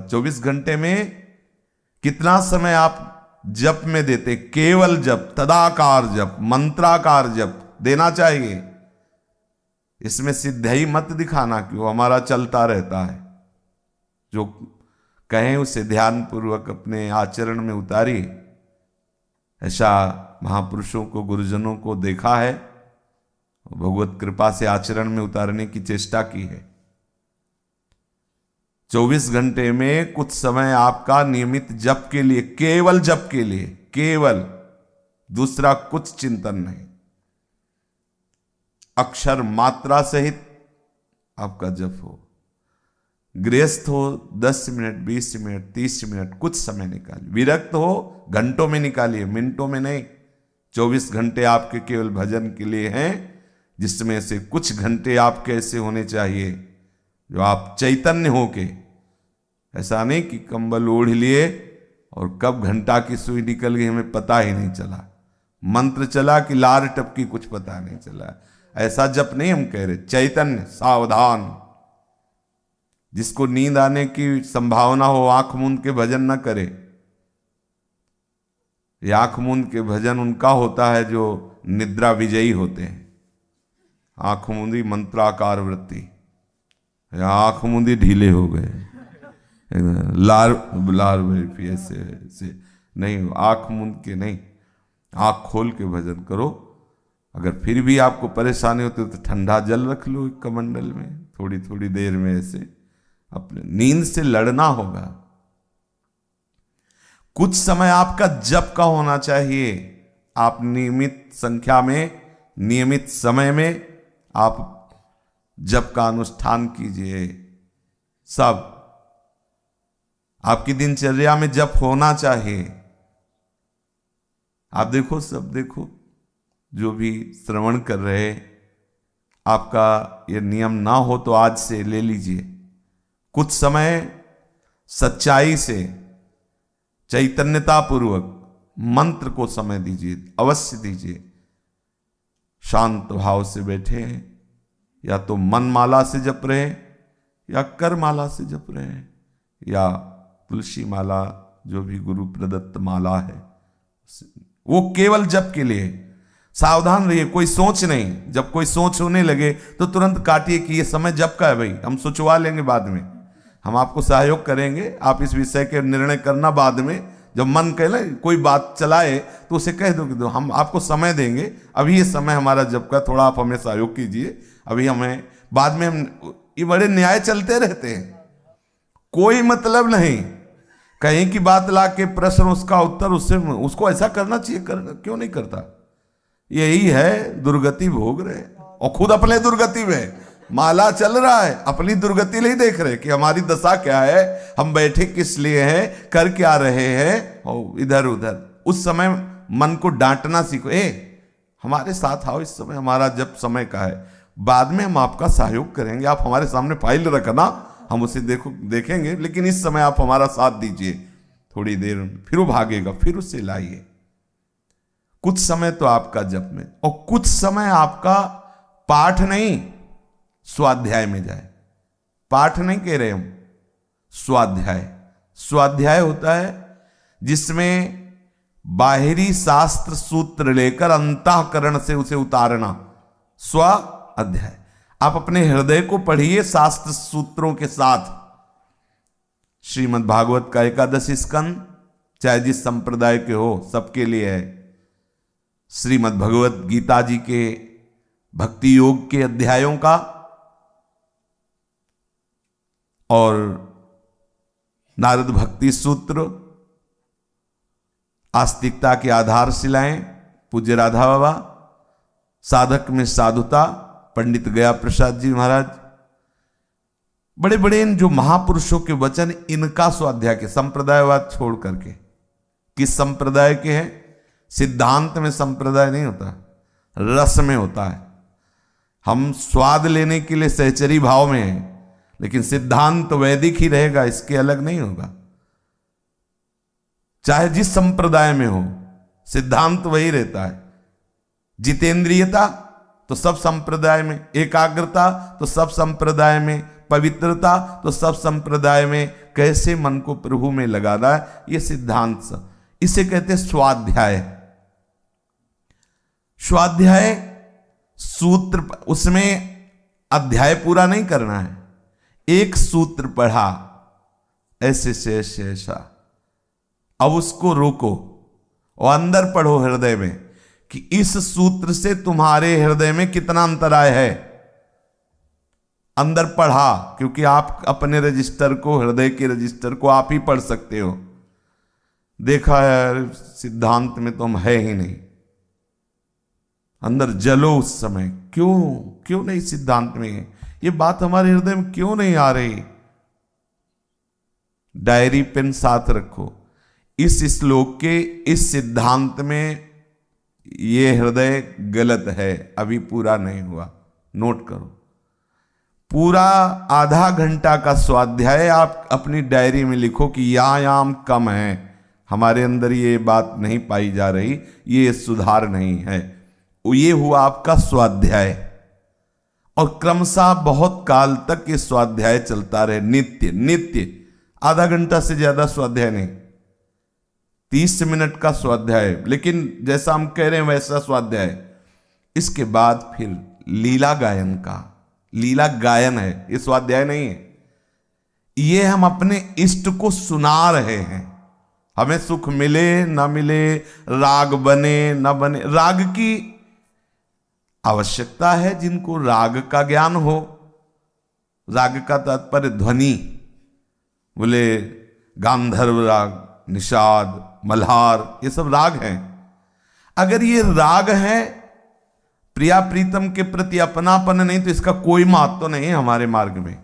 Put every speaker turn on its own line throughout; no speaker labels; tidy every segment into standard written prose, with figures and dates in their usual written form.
24 घंटे में कितना समय आप जप में देते? केवल जप, तदाकार जप, मंत्राकार जप देना चाहिए। इसमें सिद्धि मत दिखाना कि वो हमारा चलता रहता है। जो कहें उसे ध्यान पूर्वक अपने आचरण में उतारिए। ऐसा महापुरुषों को, गुरुजनों को देखा है, भगवत कृपा से आचरण में उतारने की चेष्टा की है। 24 घंटे में कुछ समय आपका नियमित जप के लिए, केवल जप के लिए, केवल, दूसरा कुछ चिंतन नहीं, अक्षर मात्रा सहित आपका जप हो। गृहस्थ हो 10 मिनट, 20 मिनट, 30 मिनट, कुछ समय निकालिए। विरक्त हो घंटों में निकालिए, मिनटों में नहीं। 24 घंटे आपके केवल भजन के लिए हैं, जिसमें से कुछ घंटे आपके ऐसे होने चाहिए जो आप चैतन्य होके, ऐसा नहीं कि कंबल ओढ़ लिए और कब घंटा की सुई निकल गई हमें पता ही नहीं चला, मंत्र चला कि लार टपकी कुछ पता नहीं चला। ऐसा जप नहीं हम कह रहे। चैतन्य, सावधान। जिसको नींद आने की संभावना हो आंख मूंद के भजन न करे। ये आंख मूंद के भजन उनका होता है जो निद्रा विजयी होते हैं। आंख मूंदी मंत्राकार वृत्ति, आंख मूंदी ढीले हो गए, लार ऐसे नहीं, आंख मूंद के नहीं, आंख खोल के भजन करो। अगर फिर भी आपको परेशानी होती है तो ठंडा जल रख लो एक कमंडल में, थोड़ी थोड़ी देर में ऐसे अपने नींद से लड़ना होगा। कुछ समय आपका जप का होना चाहिए। आप नियमित संख्या में, नियमित समय में आप जप का अनुष्ठान कीजिए। सब आपकी दिनचर्या में जप होना चाहिए। आप देखो, सब देखो, जो भी श्रवण कर रहे, आपका ये नियम ना हो तो आज से ले लीजिए। कुछ समय सच्चाई से, चैतन्यता पूर्वक मंत्र को समय दीजिए, अवश्य दीजिए। शांत भाव से बैठे हैं, या तो मन माला से जप रहे हैं, या कर माला से जप रहे हैं, या तुलसी माला, जो भी गुरु प्रदत्त माला है, वो केवल जप के लिए। सावधान रहिए, कोई सोच नहीं। जब कोई सोच होने लगे तो तुरंत काटिए कि ये समय जप का है भाई, हम सोचवा लेंगे बाद में, हम आपको सहयोग करेंगे, आप इस विषय के निर्णय करना बाद में। जब मन कहे कोई बात चलाए तो उसे कह दो कि हम आपको समय देंगे, अभी ये समय हमारा जप का, थोड़ा आप हमें सहयोग कीजिए, अभी हमें, बाद में हम। ये बड़े न्याय चलते रहते हैं, कोई मतलब नहीं। कहीं की बात ला के प्रश्न, उसका उत्तर, उससे उसको ऐसा करना चाहिए, क्यों नहीं करता? यही है, दुर्गति भोग रहे और खुद अपने दुर्गति में। माला चल रहा है, अपनी दुर्गति नहीं देख रहे कि हमारी दशा क्या है, हम बैठे किस लिए हैं, कर क्या रहे हैं, और इधर उधर। उस समय मन को डांटना सीखो, हमारे साथ आओ, इस समय हमारा जब समय का है, बाद में हम आपका सहयोग करेंगे, आप हमारे सामने फाइल रखना, हम उसे देखेंगे, लेकिन इस समय आप हमारा साथ दीजिए। थोड़ी देर फिर वो भागेगा, फिर उसे लाइए। कुछ समय तो आपका जप में, और कुछ समय आपका पाठ नहीं, स्वाध्याय में जाए। पाठ नहीं कह रहे हम, स्वाध्याय। स्वाध्याय होता है जिसमें बाहरी शास्त्र सूत्र लेकर अंतःकरण से उसे उतारना, स्व अध्याय। आप अपने हृदय को पढ़िए शास्त्र सूत्रों के साथ। श्रीमद् भागवत का 11 स्कंद, चाहे जिस संप्रदाय के हो, सबके लिए है। श्रीमद् भगवत गीता जी के भक्ति योग के अध्यायों का, और नारद भक्ति सूत्र, आस्तिकता की आधारशिलाएं, पूज्य राधा बाबा, साधक में साधुता, पंडित गया प्रसाद जी महाराज, बड़े बड़े इन जो महापुरुषों के वचन, इनका स्वाध्याय के, संप्रदायवाद छोड़ करके। किस संप्रदाय के हैं? सिद्धांत में संप्रदाय नहीं होता, रस में होता है। हम स्वाद लेने के लिए सहचरी भाव में हैं, लेकिन सिद्धांत तो वैदिक ही रहेगा, इसके अलग नहीं होगा। चाहे जिस संप्रदाय में हो, सिद्धांत वही रहता है। जितेंद्रियता तो सब संप्रदाय में, एकाग्रता तो सब संप्रदाय में, पवित्रता, तो सब संप्रदाय में कैसे मन को प्रभु में लगाना है, ये सिद्धांत सब, इसे कहते हैं स्वाध्याय। स्वाध्याय सूत्र, उसमें अध्याय पूरा नहीं करना है, एक सूत्र पढ़ा ऐसे से ऐसा, अब उसको रोको और अंदर पढ़ो हृदय में कि इस सूत्र से तुम्हारे हृदय में कितना अंतराय है। अंदर पढ़ा, क्योंकि आप अपने रजिस्टर को, हृदय के रजिस्टर को आप ही पढ़ सकते हो। देखा है सिद्धांत में तो हम है ही नहीं, अंदर जलो उस समय, क्यों नहीं सिद्धांत में है, ये बात हमारे हृदय में क्यों नहीं आ रही। डायरी पेन साथ रखो, इस श्लोक के इस सिद्धांत में ये हृदय गलत है, अभी पूरा नहीं हुआ, नोट करो। पूरा आधा घंटा का स्वाध्याय आप अपनी डायरी में लिखो कि याम कम है, हमारे अंदर ये बात नहीं पाई जा रही, ये सुधार नहीं है। ये हुआ आपका स्वाध्याय, और क्रमशः बहुत काल तक ये स्वाध्याय चलता रहे, नित्य। आधा घंटा से ज्यादा स्वाध्याय नहीं, 30 मिनट का स्वाध्याय, लेकिन जैसा हम कह रहे हैं वैसा स्वाध्याय। इसके बाद फिर लीला गायन का, लीला गायन है, ये स्वाध्याय नहीं है। ये हम अपने इष्ट को सुना रहे हैं, हमें सुख मिले ना मिले, राग बने ना बने, राग की आवश्यकता है जिनको राग का ज्ञान हो। राग का तात्पर्य ध्वनि, बोले गांधर्व राग, निषाद, मल्हार, ये सब राग हैं। अगर ये राग है, प्रिया प्रीतम के प्रति अपनापन नहीं, तो इसका कोई महत्व तो नहीं है हमारे मार्ग में।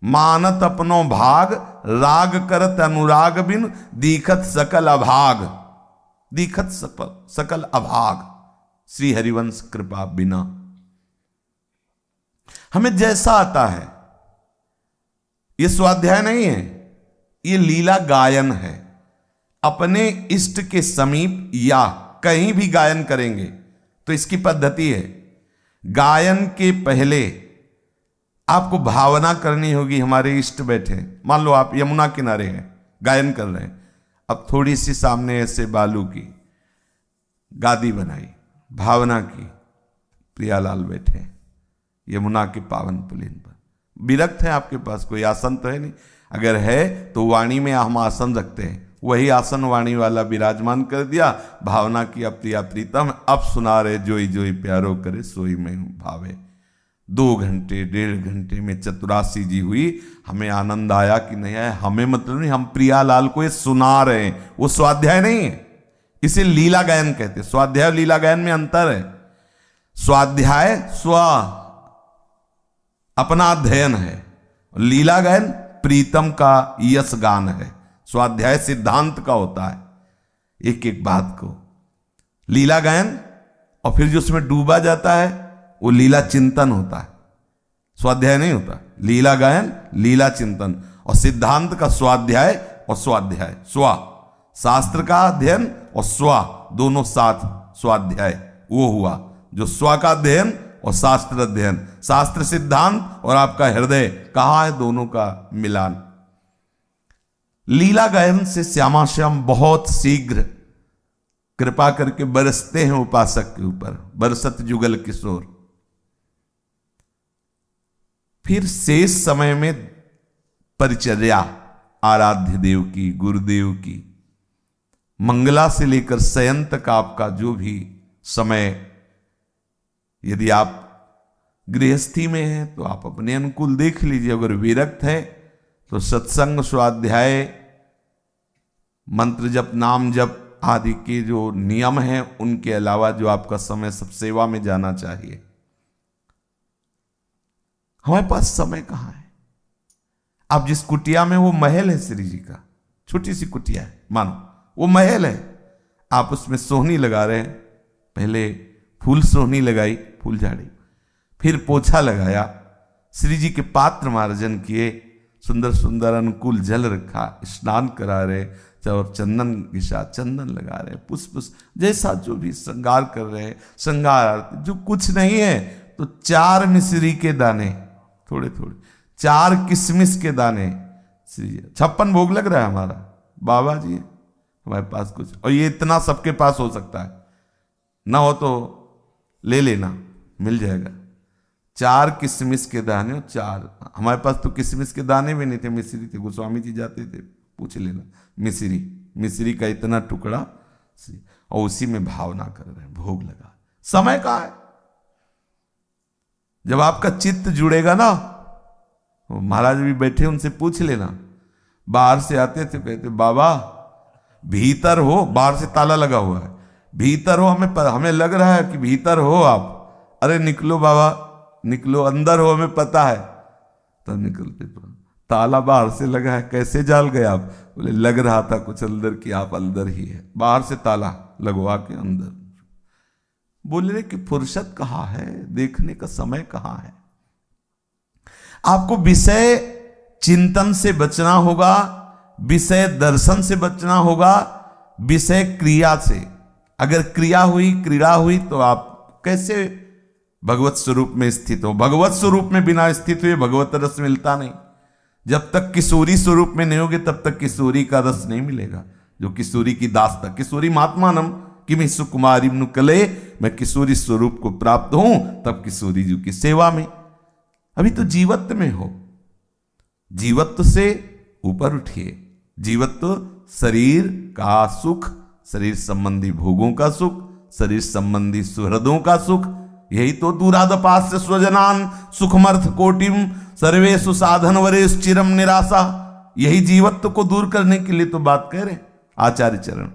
मानत अपनो भाग, राग करत अनुराग बिन, दीखत सकल अभाग, दीखत सकल अभाग, श्री हरिवंश कृपा बिना। हमें जैसा आता है, ये स्वाध्याय नहीं है, ये लीला गायन है। अपने इष्ट के समीप या कहीं भी गायन करेंगे तो इसकी पद्धति है, गायन के पहले आपको भावना करनी होगी, हमारे इष्ट बैठे, मान लो आप यमुना किनारे हैं, गायन कर रहे हैं, अब थोड़ी सी सामने ऐसे बालू की गादी बनाई, भावना की, प्रियालाल बैठे यमुना के पावन पुलिन पर, विरक्त है, आपके पास कोई आसन तो है नहीं, अगर है तो वाणी में हम आसन रखते हैं, वही आसन वाणी वाला विराजमान कर दिया, भावना की प्रिया प्रीतम अब सुना रहे, जोई जोई प्यारो करे सोई में भावे। 2 घंटे 1.5 घंटे में चतुरासी जी हुई, हमें आनंद आया कि नहीं आया हमें मतलब नहीं, हम प्रियालाल को ये सुना रहे हैं, वो स्वाध्याय नहीं है, इसे लीला गायन कहते हैं। स्वाध्याय और लीला गायन में अंतर है। स्वाध्याय स्व अपना अध्ययन है, लीला गायन प्रीतम का यश गान है। स्वाध्याय सिद्धांत का होता है, एक एक बात को, लीला गायन और फिर जो उसमें डूबा जाता है वो लीला चिंतन होता है, स्वाध्याय नहीं होता। लीला गायन, लीला चिंतन, और सिद्धांत का स्वाध्याय और स्वाध्याय, स्व शास्त्र का अध्ययन और स्व दोनों साथ स्वाध्याय, वो हुआ जो स्व का अध्ययन और शास्त्र अध्ययन, शास्त्र सिद्धांत और आपका हृदय कहाँ है, दोनों का मिलान। लीला गायन से श्यामा श्याम बहुत शीघ्र कृपा करके बरसते हैं उपासक के ऊपर, बरसत जुगल किशोर। फिर शेष समय में परिचर्या आराध्य देव की, गुरुदेव की, मंगला से लेकर शयन तक आपका जो भी समय, यदि आप गृहस्थी में हैं तो आप अपने अनुकूल देख लीजिए, अगर विरक्त है तो सत्संग, स्वाध्याय, मंत्र जप, नाम जप आदि के जो नियम हैं उनके अलावा जो आपका समय सब सेवा में जाना चाहिए। हमारे पास समय कहाँ है? आप जिस कुटिया में, वो महल है श्री जी का, छोटी सी कुटिया है मानो, वो महल है, आप उसमें सोहनी लगा रहे हैं, पहले फूल सोहनी लगाई, फूल झाड़ी, फिर पोछा लगाया, श्री जी के पात्र मार्जन किए, सुंदर सुंदर अनुकूल जल रखा, स्नान करा रहे, और चंदन के साथ चंदन लगा रहे, पुष्प जैसा जो भी श्रृंगार कर रहे हैं, श्रृंगार आरती, जो कुछ नहीं है तो 4 मिश्री के दाने, थोड़े थोड़े 4 किशमिश के दाने। 56 भोग लग रहा है हमारा, बाबा जी हमारे पास कुछ, और ये इतना सबके पास हो सकता है, ना हो तो ले लेना, मिल जाएगा। 4 किशमिश के दाने, 4, हमारे पास तो किशमिश के दाने भी नहीं थे, मिश्री थे, गोस्वामी जी जाते थे, पूछ लेना। मिश्री का इतना टुकड़ा, और उसी में भावना कर रहे हैं, भोग लगा। समय कहाँ है? जब आपका चित्त जुड़ेगा ना, महाराज भी बैठे, उनसे पूछ लेना। बाहर से आते थे, कहते बाबा भीतर हो, बाहर से ताला लगा हुआ है, भीतर हो, हमें लग रहा है कि भीतर हो आप। अरे निकलो बाबा, निकलो, अंदर हो, हमें पता है। तब निकलते, ताला बाहर से लगा है, कैसे जाल गए आप? बोले लग रहा था कुछ अंदर कि आप अंदर ही है, बाहर से ताला लगवा के अंदर। बोले रे कि फुर्सत कहाँ है, देखने का समय कहाँ है? आपको विषय चिंतन से बचना होगा, विषय दर्शन से बचना होगा, विषय क्रिया से। अगर क्रिया हुई, क्रीड़ा हुई, तो आप कैसे भगवत स्वरूप में स्थित हो? भगवत स्वरूप में बिना स्थित हुए भगवत रस मिलता नहीं। जब तक किशोरी स्वरूप में नहीं होगे, तब तक किशोरी का रस नहीं मिलेगा। जो किशोरी की दास्ता, किशोरी महात्मानम किमि सुकुमारी नुकले, मैं किशोरी स्वरूप को प्राप्त हूं, तब किशोरी जी की सेवा में। अभी तो जीवत्व में हो, जीवत्व से ऊपर उठिए। जीवत्व शरीर का सुख, शरीर संबंधी भोगों का सुख, शरीर संबंधी सुहृदों का सुख, यही तो दूरादपास्य स्वजनान सुखमर्थ कोटिम सर्वेषु साधन वरेश चिरम निराशा। यही जीवत्व को दूर करने के लिए तो बात कह रहे आचार्य चरण।